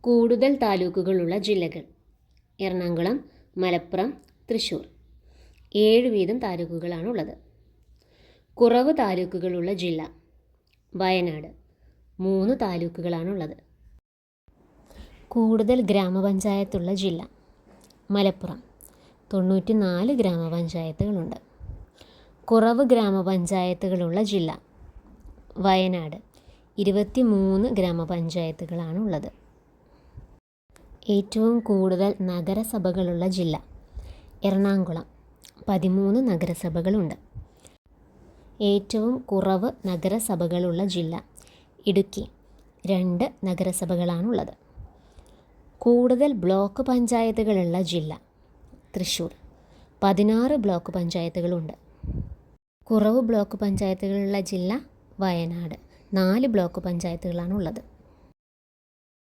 കൂടുതൽ താലൂക്കുകളുള്ള ജില്ലകൾ: എറണാകുളം, മലപ്പുറം, തൃശ്ശൂർ. 7 വീതം താലൂക്കുകളാണുള്ളത്. കുറവ് താലൂക്കുകളുള്ള ജില്ല: വയനാട്. 3 താലൂക്കുകളാണുള്ളത്. കൂടുതൽ ഗ്രാമപഞ്ചായത്തുള്ള ജില്ല: മലപ്പുറം. 94 ഗ്രാമപഞ്ചായത്തുകളുണ്ട്. കുറവ് ഗ്രാമപഞ്ചായത്തുകളുള്ള ജില്ല: വയനാട്. 23 ഗ്രാമപഞ്ചായത്തുകളാണുള്ളത്. ഏറ്റവും കൂടുതൽ നഗരസഭകളുള്ള ജില്ല: എറണാകുളം. 13 നഗരസഭകളുണ്ട്. ഏറ്റവും കുറവ് നഗരസഭകളുള്ള ജില്ല: ഇടുക്കി. 2 നഗരസഭകളാണുള്ളത്. കൂടുതൽ ബ്ലോക്ക് പഞ്ചായത്തുകളുള്ള ജില്ല: തൃശ്ശൂർ. 16 ബ്ലോക്ക് പഞ്ചായത്തുകളുണ്ട്. കുറവ് ബ്ലോക്ക് പഞ്ചായത്തുകളുള്ള ജില്ല: വയനാട്. 4 ബ്ലോക്ക് പഞ്ചായത്തുകളാണുള്ളത്.